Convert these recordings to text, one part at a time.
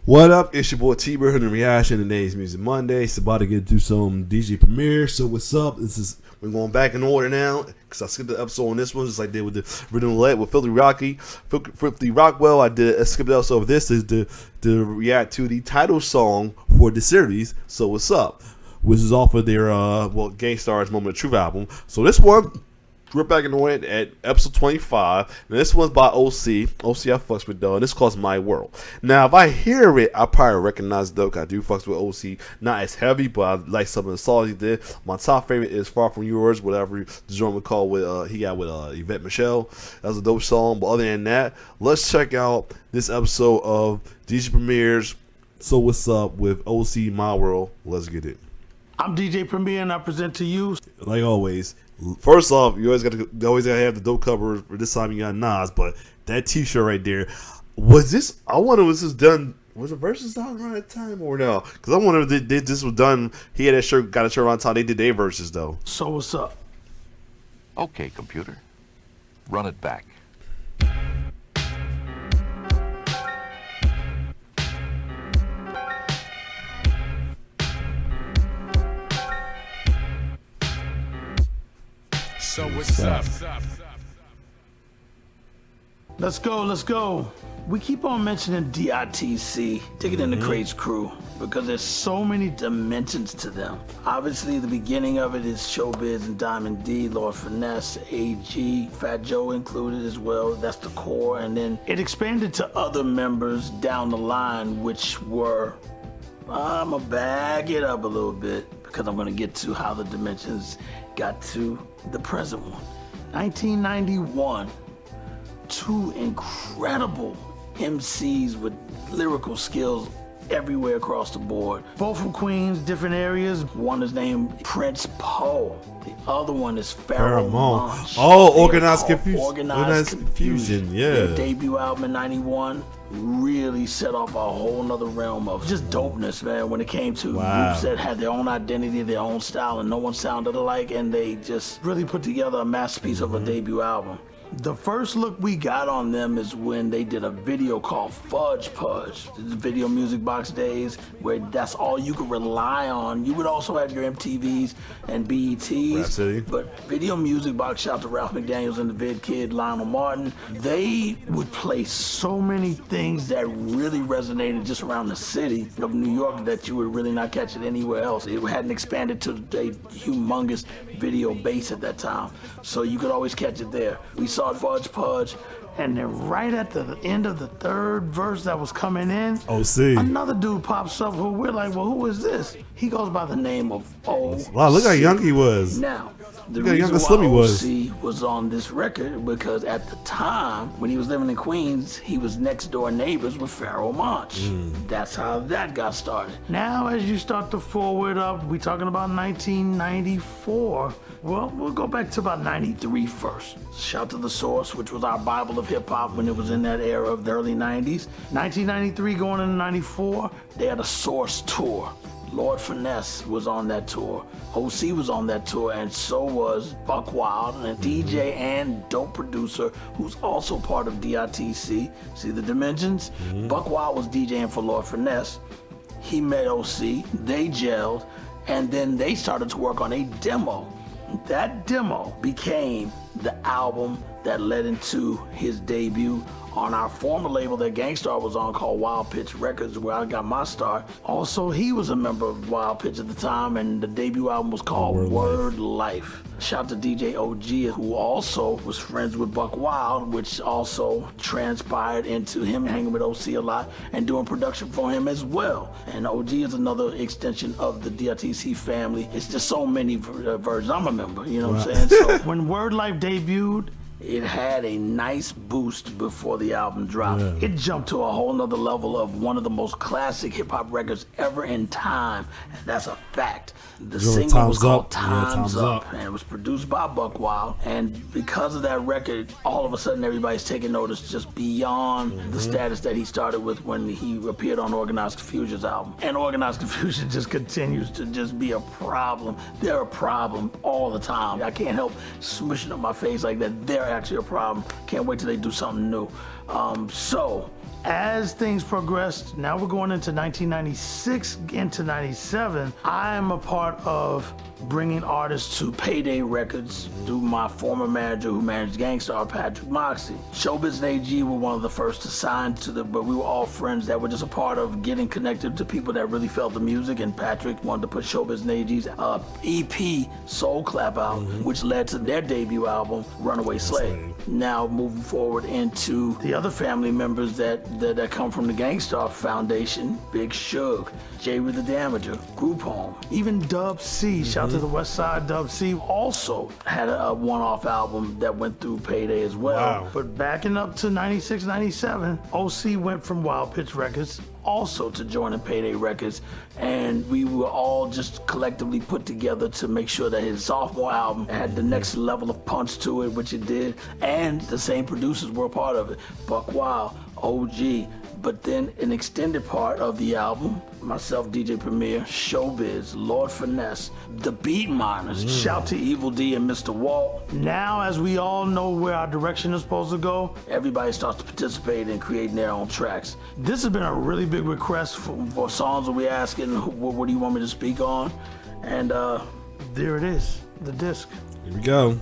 What up? It's your boy T-Bird from the Reaction. Today's Music Monday. It's about to get to some DJ premiere. So what's up? We're going back in order now because I skipped the episode on this one just like I did with the Rhythm Roulette with Filthy Rockwell. I skipped the episode of this is to react to the title song for the series. So what's up? Which is off of their Gangstar's Moment of Truth album. So this one, we're back in the way at episode 25. And this one's by OC. OC I fucks with though. And this calls My World. Now, if I hear it, I probably recognize it though. Cause I do fucks with OC. Not as heavy, but I like some of the songs he did. My top favorite is Far From Yours, whatever the joint we call with he got with Yvette Michelle. That was a dope song. But other than that, let's check out this episode of DJ Premieres. So what's up with OC My World? Let's get it. I'm DJ Premier and I present to you, like always. First off, you always gotta have the dope cover. This time you got Nas, but that T-shirt right there, was this done? Was the verses done around that time or no? Because I wonder if this was done. He had that shirt, got a shirt around time. They did their verses though. So what's up? Okay, computer, run it back. So what's up? Let's go. We keep on mentioning DITC, Digging in the Crates crew, because there's so many dimensions to them. Obviously, the beginning of it is Showbiz and Diamond D, Lord Finesse, AG, Fat Joe included as well. That's the core. And then it expanded to other members down the line, which were, I'm going to back it up a little bit because I'm going to get to how the dimensions got to the present one. 1991, two incredible MCs with lyrical skills everywhere across the board. Both from Queens, different areas. One is named Prince Poe. The other one is Pharaoh Monch. Oh, Organized Confusion. Organized Confusion. Yeah. Their debut album in 91 really set off a whole nother realm of just dopeness, man, when it came to groups that had their own identity, their own style, and no one sounded alike, and they just really put together a masterpiece of a debut album. The first look we got on them is when they did a video called Fudge Pudge. The Video Music Box days, where that's all you could rely on. You would also have your MTVs and BETs, but Video Music Box, shout out to Ralph McDaniels and the Vid Kid, Lionel Martin, they would play so many things that really resonated just around the city of New York that you would really not catch it anywhere else. It hadn't expanded to a humongous video base at that time, so you could always catch it there. We saw Fudge Pudge, and then right at the end of the third verse that was coming in, another dude pops up who we're like, well, who is this? He goes by the name of OC. Wow, look how young he was. Now, the reason why OC was on this record because at the time, when he was living in Queens, he was next door neighbors with Pharaoh Monch. That's how that got started. Now, as you start to forward up, we talking about 1994. Well, we'll go back to about 93 first. Shout to The Source, which was our Bible of hip hop when it was in that era of the early 90s. 1993 going into 94, they had a Source tour. Lord Finesse was on that tour. OC was on that tour, and so was Buck Wild, a DJ and dope producer who's also part of DITC. See the dimensions? Buck Wild was DJing for Lord Finesse. He met OC, they gelled, and then they started to work on a demo. That demo became the album that led into his debut on our former label that Gangstar was on called Wild Pitch Records, where I got my start. Also, he was a member of Wild Pitch at the time, and the debut album was called Word Life. Shout to DJ OG, who also was friends with Buck Wild, which also transpired into him hanging with OC a lot and doing production for him as well. And OG is another extension of the DITC family. It's just so many versions. I'm a member, you know what I'm saying? So when Word Life debuted, it had a nice boost before the album dropped. It jumped to a whole nother level of one of the most classic hip hop records ever in time, and that's a fact. The single was called Time's Up, and it was produced by Buck Wild. And because of that record, all of a sudden everybody's taking notice just beyond the status that he started with when he appeared on Organized Confusion's album. And Organized Confusion just continues to just be a problem. They're a problem all the time. I can't help smushing up my face like that. They're actually a problem. Can't wait till they do something new. So As things progressed, now we're going into 1996, into 97. I am a part of bringing artists to Payday Records through my former manager who managed Gangstar, Patrick Moxie. Showbiz and AG were one of the first to sign to but we were all friends that were just a part of getting connected to people that really felt the music, and Patrick wanted to put Showbiz and AG's EP, Soul Clap out, which led to their debut album, Runaway Slave. Now moving forward into the other family members that come from the Gangstar Foundation, Big Suge, Jay with the Damager, Group Home, even Dub C, shout out to the West Side Dub C, also had a one-off album that went through Payday as well. Wow. But backing up to 96, 97, OC went from Wild Pitch Records also to joining Payday Records, and we were all just collectively put together to make sure that his sophomore album had the next level of punch to it, which it did, and the same producers were a part of it. Buck Wild, OG, but then an extended part of the album, myself, DJ Premier, Showbiz, Lord Finesse, the Beat Miners, shout to Evil D and Mr. Walt. Now, as we all know where our direction is supposed to go, everybody starts to participate in creating their own tracks. This has been a really big request for songs that we're asking, what do you want me to speak on? And there it is, the disc. Here we go.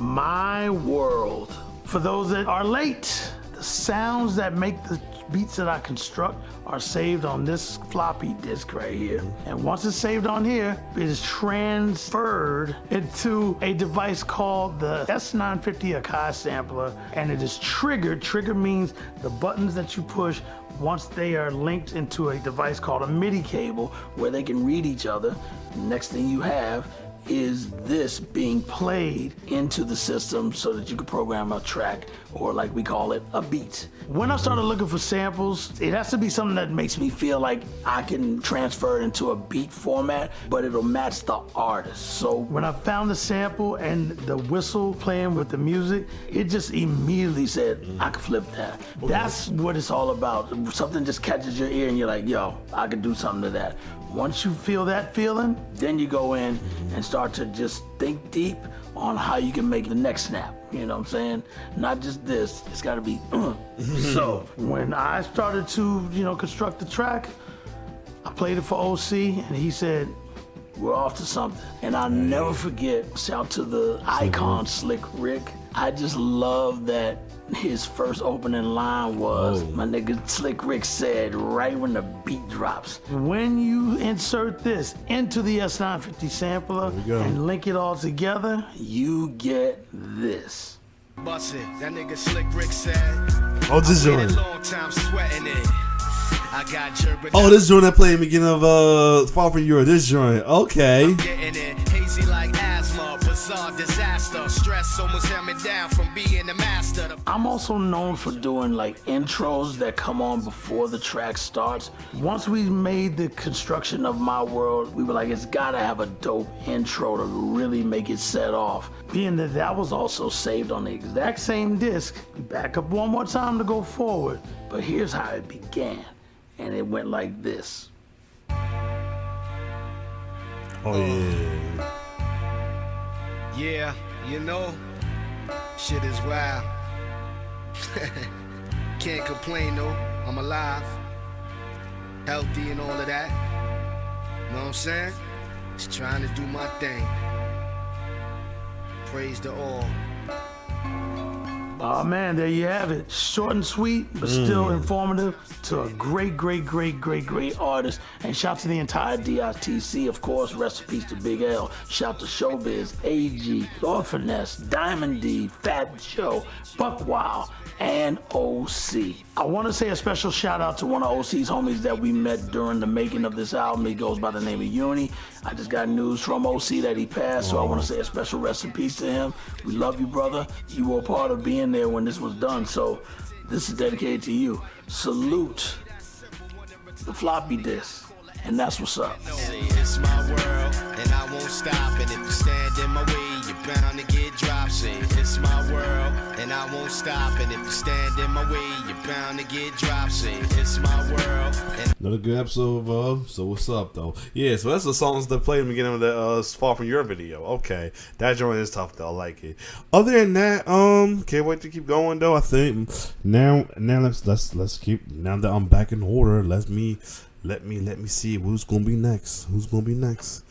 My World. For those that are late, the sounds that make the beats that I construct are saved on this floppy disk right here. And once it's saved on here, it is transferred into a device called the S950 Akai sampler, and it is triggered. Trigger means the buttons that you push once they are linked into a device called a MIDI cable where they can read each other. Next thing you have is this being played into the system so that you can program a track, or like we call it, a beat. When I started looking for samples, it has to be something that makes me feel like I can transfer it into a beat format, but it'll match the artist. So when I found the sample and the whistle playing with the music, it just immediately said, I can flip that. Okay. That's what it's all about. Something just catches your ear and you're like, yo, I could do something to that. Once you feel that feeling, then you go in and start to just think deep on how you can make the next snap. You know what I'm saying? Not just this, it's gotta be, So when I started to, construct the track, I played it for OC and he said, we're off to something. And I'll never forget, shout to the icon Slick Rick. I just love that his first opening line was, my nigga Slick Rick said, right when the beat drops. When you insert this into the S950 sampler and link it all together, you get this. Bust it, that nigga Slick Rick said, this joint. Long time sweating it. I got jerked. This joint I played in the beginning of Far From You. This joint, okay. I'm getting it hazy like asthma, bizarre disaster. Stress almost held me down from being the master. I'm also known for doing like intros that come on before the track starts. Once we made the construction of My World, we were like, it's gotta have a dope intro to really make it set off. Being that was also saved on the exact same disc, we back up one more time to go forward. But here's how it began. And it went like this. Yeah, shit is wild. Can't complain though, I'm alive, healthy and all of that. Know what I'm saying? Just trying to do my thing. Praise to all. Oh man, there you have it. Short and sweet, but still informative to a great artist. And shout to the entire DITC, of course. Rest in peace to Big L. Shout to Showbiz, AG, Lord Finesse, Diamond D, Fat Joe, Buck Wild, and OC. I want to say a special shout out to one of OC's homies that we met during the making of this album. He goes by the name of Uni. I just got news from OC that he passed, so I want to say a special rest in peace to him. We love you, brother. You were a part of being there when this was done, so this is dedicated to you. Salute the floppy disk, and that's what's up. It's my world. and I won't stop. And if you stand in my way, you're bound to get dropped. Say, it's my world, and I won't stop. And if you stand in my way, you're bound to get dropped. Say, it's my world. Another good episode of So What's Up, though. Yeah, so that's the songs that played in the beginning of the Far From Your video. Okay, that joint is tough, though. I like it. Other than that, can't wait to keep going, though. I think now let's keep, now that I'm back in order, let me see who's gonna be next. Who's gonna be next?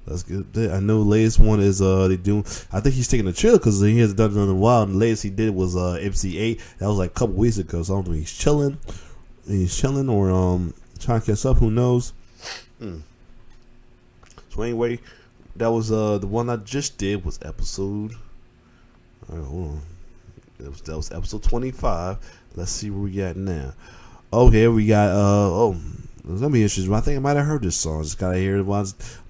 Let's get that. I know the latest one is they doing. I think he's taking a chill because he hasn't done it in a while. And the latest he did was MC8. That was like a couple weeks ago. So I don't know if he's chilling. Or trying to catch up. Who knows? So anyway, that was the one I just did was episode. Hold on. That was episode 25. Let's see where we got now. Oh, here we got it's gonna be interesting. I think I might have heard this song. Just gotta hear it while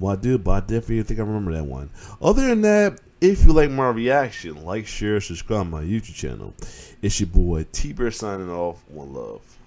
I do it, but I definitely think I remember that one. Other than that, if you like my reaction, like, share, subscribe to my YouTube channel. It's your boy T-Bear signing off. One love.